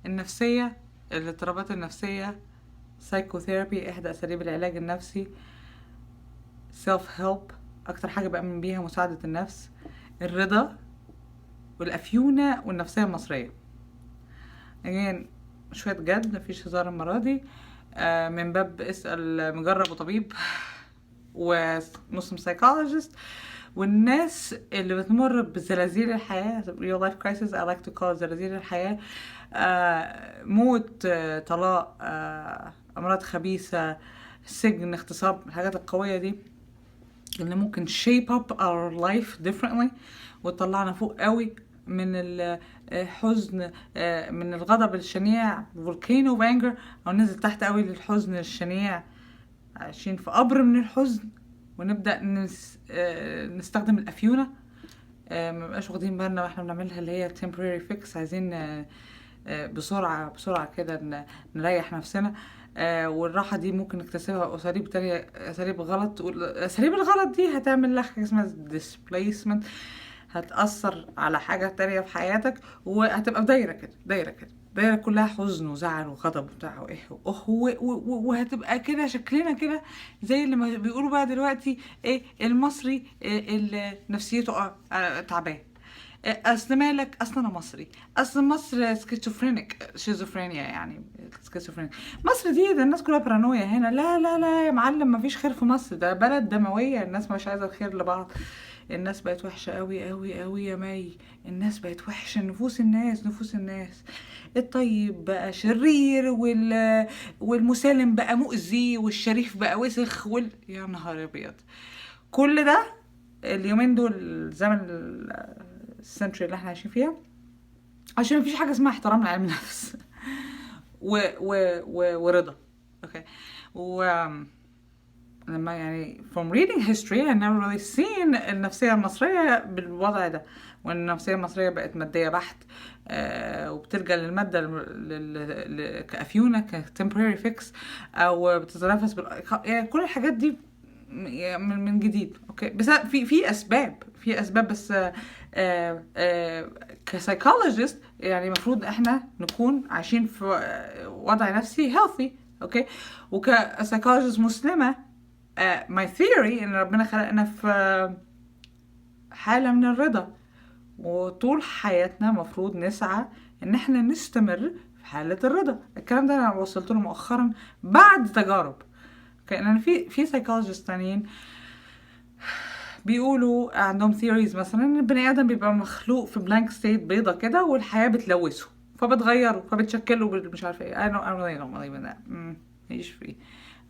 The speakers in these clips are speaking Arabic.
النفسية، الاضطرابات النفسية، سايكوثيرابي إحدى أساليب العلاج النفسي، سيلف هيلب أكتر حاجة بأمن بيها مساعدة النفس، الرضا، والأفيونة والنفسية المصرية. again شوية جد، مفيش هزار المرة دي. من باب اسأل مجرب وطبيب ونص سايكولوجيست. والناس اللي بتمر بزلازل الحياة real life crisis I like to call زلازل الحياة، موت، طلاق، أمراض خبيثة، سجن، اغتصاب، الحاجات القوية دي اللي ممكن shape up our life differently وتطلعنا فوق قوي من الحزن، من الغضب الشنيع volcano of anger، او ننزل تحت قوي للحزن الشنيع، عايشين في قبر من الحزن، ونبدأ نستخدم الأفيونة. مبقاش واخدين بالنا واحنا بنعملها اللي هي temporary fix، عايزين بسرعة كده نريح نفسنا. والراحة دي ممكن نكتسبها أساليب تانية، أساليب غلط. والأساليب الغلط دي هتعمل لك حاجة اسمها displacement، هتأثر على حاجة تانية في حياتك، وهتبقى دايرة كلها حزن وزعل وغضب وبتاع وهتبقى كده شكلنا كده زي اللي ما بيقولوا بقى دلوقتي ايه المصري، اللي نفسيته تعبان. اصل مالك، اصل انا مصري، اصل مصر سكيزوفرينيك، شيزوفرينيا يعني سكيزوفرينيك. مصر دي ده الناس كلها بارانويا هنا. لا لا لا يا معلم، مفيش خير في مصر، ده بلد دمويه، الناس مش عايزه الخير لبعض. الناس بقت وحشه قوي قوي قوي يا مي، الناس بقت وحشه، نفوس الناس الطيب بقى شرير، والمسالم بقى مؤذي، والشريف بقى وسخ، يا نهار ابيض. كل ده اليومين دول، الزمن السنتري اللي احنا عايشين فيها، عشان مفيش حاجه اسمها احترام لعلم النفس ورضا. اوكي. لما يعني from reading history I never really seen النفسية المصرية بالوضع ده، وان النفسية المصرية بقت مادية بحت، وبتلجأ للمادة كأفيونة، كtemporary fix، او بتتنافس يعني كل الحاجات دي من جديد. اوكي، بس في اسباب بس كسايكولوجيست يعني المفروض احنا نكون عايشين في وضع نفسي healthy. اوكي، وكسايكولوجيست مسلمة my theory ان ربنا خلقنا في حالة من الرضا، وطول حياتنا مفروض نسعى ان احنا نستمر في حالة الرضا. الكلام ده انا وصلت له مؤخرا بعد تجارب. كأن في سايكولوجيست تانيين بيقولوا عندهم ثيوريز، مثلا ان البني ادم بيبقى مخلوق في بلانك ستيت بيضة كده، والحياة بتلوثه فبتغيره فبتشكله مش عارفه ايه. I really don't believe in that. مش فيه.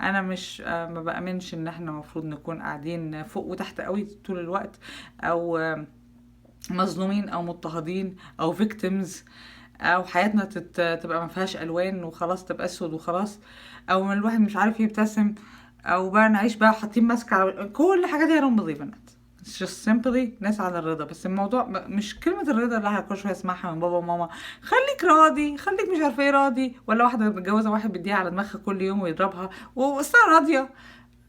انا مش ما بأمنش ان احنا المفروض نكون قاعدين فوق وتحت قوي طول الوقت، او مظلومين او مضطهدين او victims، او حياتنا تبقى ما فيهاش الوان وخلاص، تبقى اسود وخلاص، او الواحد مش عارف يبتسم، او بقى نعيش بقى حاطين ماسك على كل الحاجات دي. I don't believe in it. It's just simply ناس على الرضا. بس الموضوع مش كلمة الرضا اللي احنا كل شوية اسمعها من بابا وماما، خليك راضي، خليك مش عارفة ايه راضي، ولا واحدة متجوزة واحد بيديها على دماغها كل يوم ويضربها واصلا راضية.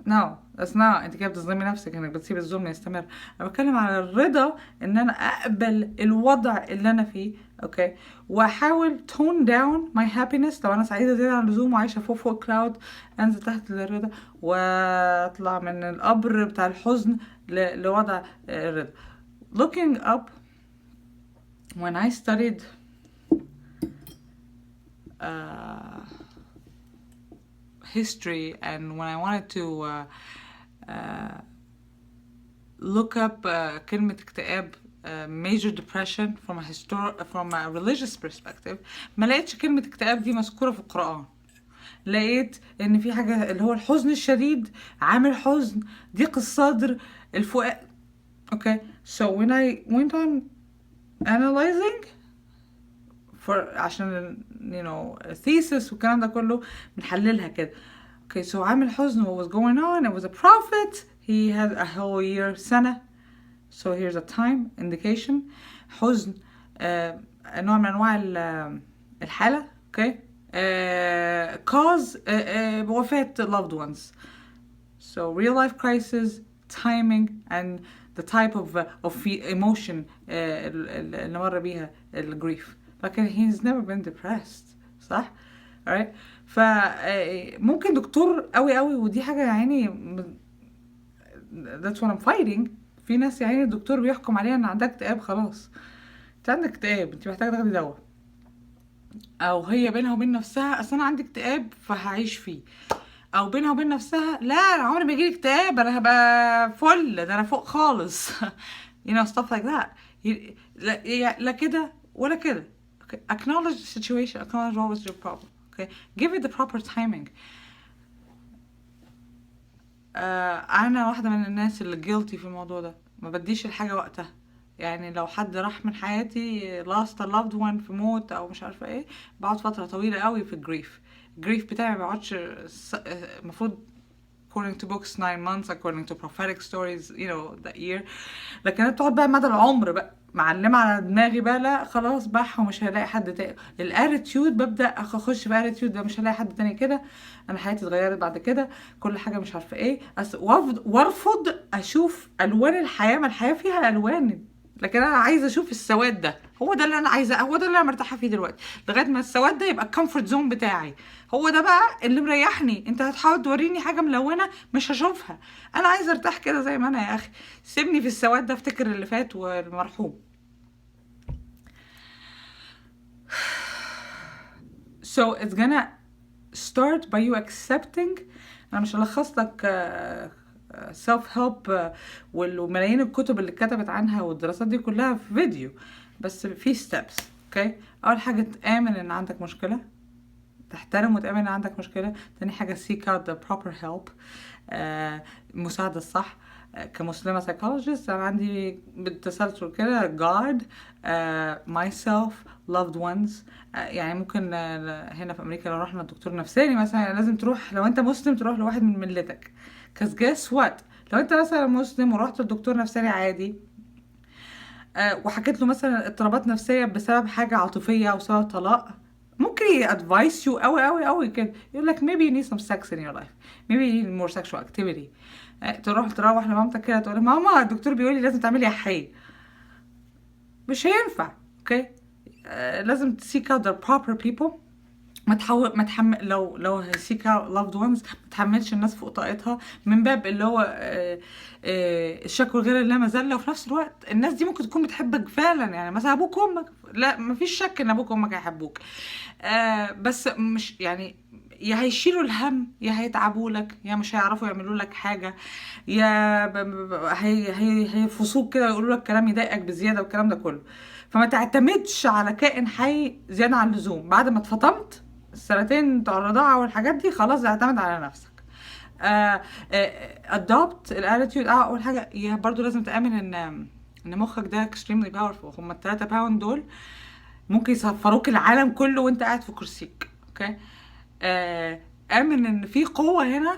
نو بس انت كده بتظلمي نفسك انك بتسيب الظلم يستمر. انا بتكلم على الرضا، ان انا اقبل الوضع اللي انا فيه. اوكي، واحاول tone down my happiness. لو انا سعيده زياده عن اللزوم وعايشه فوق كلاود، انزل تحت للرضا واطلع من القبر بتاع الحزن لوضع الرضا. looking up when I studied history, and when I wanted to look up كلمة اكتئاب، major depression from a religious perspective، ما لقيتش كلمة اكتئاب دي مذكورة في القرآن. لقيت ان في حاجة اللي هو الحزن الشديد، عامل حزن، ضيق الصدر، الفؤاد. okay so when I went on analyzing عشان thesis والكلام ده كله بنحللها كده. okay so عامل حزن what was going on. It was a prophet, he had a whole year سنة. so here's a time indication. حزن نوع من انواع الحالة. okay cause وفاة loved ones. so real life crisis, timing, and the type of emotion اللي مر بيها grief. لكن he's never been depressed. صح؟ alright. فممكن دكتور قوي قوي، ودي حاجة يعني that's what I'm fighting. في ناس يعني الدكتور بيحكم عليها ان عندها اكتئاب، خلاص انت عندك اكتئاب، انت محتاجة تاخدي دواء. او هي بينها وبين نفسها اصل انا عندي اكتئاب فهعيش فيه، او بينها وبين نفسها لا انا عمري ما يجيلي اكتئاب، انا هبقى فل، ده انا فوق خالص. you know stuff like that. لا كده ولا كده. okay. acknowledge the situation, acknowledge what was your problem. okay. give it the proper timing. انا واحده من الناس اللي guilty في الموضوع ده، ما بديش الحاجه وقتها. يعني لو حد راح من حياتي lost a loved one في موت او مش عارفه ايه، بقعد فتره طويله قوي في الجريف بتاعي. ما بقعدش المفروض according to books 9 months according to prophetic stories you know that year. لكن انا بتقعد بقى مدى العمر بقى معلمه على دماغي بقى، لا خلاص بح ومش هلاقي حد تاني. الاتيتيود ببدا اخش في الاتيتيود ده، مش هلاقي حد تاني كده، انا حياتي اتغيرت بعد كده، كل حاجه مش عارفه ايه، وارفض اشوف الوان الحياه. ما الحياه فيها الوان، لكن انا عايزه اشوف السواد ده، هو ده اللي انا عايزاه، هو ده اللي انا مرتاحه فيه دلوقتي، لغايه ما السواد ده يبقى الكومفورت زون بتاعي، هو ده بقى اللي مريحني. انت هتحاول توريني حاجه ملونه مش هشوفها، انا عايزه ارتاح كده زي ما انا يا اخي، سيبني في السواد ده، افتكر اللي فات والمرحوم. So it's gonna start by you accepting. انا مش هلخص لك self help والملايين الكتب اللي اتكتبت عنها والدراسات دي كلها في فيديو، بس في steps. اوكي. اول حاجه تآمن ان عندك مشكله، تحترم وتآمن ان عندك مشكله. تاني حاجه seek out the proper help، المساعده الصح. كمسلمة psychologist أنا عندي بالتسلسل كده God, myself, loved ones. يعني ممكن هنا في أمريكا لو رحنا لدكتور نفساني مثلا، لازم تروح لو أنت مسلم تروح لواحد من ملتك. cause guess what، لو أنت مثلا مسلم ورحت لدكتور نفساني عادي وحكيت له مثلا اضطرابات نفسية بسبب حاجة عاطفية أو سبب طلاق، ممكن يادفايس يو قوي قوي قوي كده، يقول لك maybe you need some sex in your life, maybe you need more sexual activity. تروح لمامتك كده تقول ماما الدكتور بيقول لي لازم تعملي حي، مش هينفع. اوكي. لازم تسيك out the proper people. ما تحمل لو seek out loved ones، ما تحملش الناس فوق طاقتها، من باب اللي هو الشكوى غير لا مذله. وفي نفس الوقت الناس دي ممكن تكون بتحبك فعلا، يعني مثلا ابوك وامك، لا ما فيش شك ان ابوك وامك هيحبوك، بس مش يعني يا هيشيلوا الهم يا هيتعبوا لك يا مش هيعرفوا يعملوا لك حاجه، يا هيفصوك كده ويقولوا لك كلام يضايقك بزياده والكلام ده كله. فما تعتمدش على كائن حي زياده عن اللزوم. بعد ما اتفطمت السنتين بتوع الرضاعه والحاجات دي، خلاص اعتمد على نفسك. adopt الاتيتيود. اول حاجه يا برضو لازم تامن ان مخك ده extremely powerful. هما ال3 باوند دول ممكن يسفروك العالم كله وانت قاعد في كرسيك. اوكي. امن ان في قوه هنا،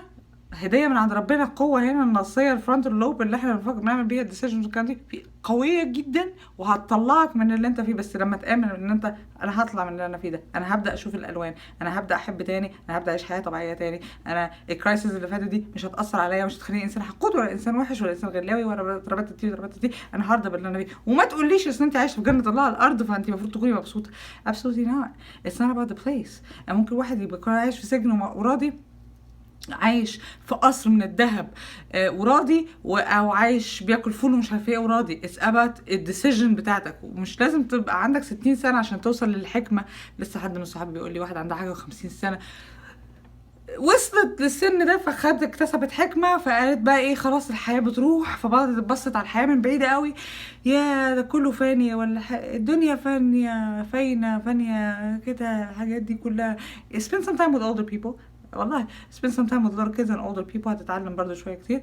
هديه من عند ربنا، القوه هنا النصيه الفرونتال لوب اللي احنا بنعمل بيها الديسيجنز والكلام دي قويه جدا وهتطلعك من اللي انت فيه. بس لما تامن ان انت انا هطلع من اللي انا فيه ده، انا هبدا اشوف الالوان، انا هبدا احب تاني، انا هبدا اعيش حياه طبيعيه تاني، انا الكرايسيس اللي فاتت دي مش هتاثر عليا، مش هتخليني انسان حقود ولا انسان وحش ولا انسان غلاوي ولا ضربات دي. انا هرضى باللي انا فيه. وما تقوليش اصل انت عايشه في جنه الله على الارض فانت المفروض تكوني مبسوطه. absolutely not. it's not about the place. ممكن واحد يبقى عايش في سجن وراضي، عايش في قصر من الذهب وراضي، او عايش بياكل فول ومش عارف ايه وراضي. اتس اباوت الديسيجن بتاعتك. ومش لازم تبقى عندك 60 سنه عشان توصل للحكمه. لسه حد من صحابي بيقول لي واحد عندها حاجه و50 سنه وصلت للسن ده اكتسبت حكمه، فقالت بقى ايه خلاص الحياه بتروح، فبدات تبصت على الحياه من بعيده قوي، يا ده كله فانيه ولا الدنيا فانيه فانيه كده، الحاجات دي كلها. spend some time with older people. والله spend some time with little kids and older people، هتتعلم برضو شويه كتير.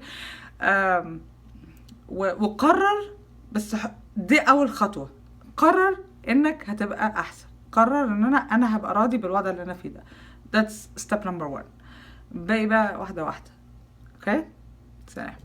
وقرر، بس دي اول خطوه، قرر انك هتبقى احسن، قرر ان انا هبقى راضي بالوضع اللي انا فيه ده. that's step number 1. باقي بقى واحده واحده. اوكي. سلام.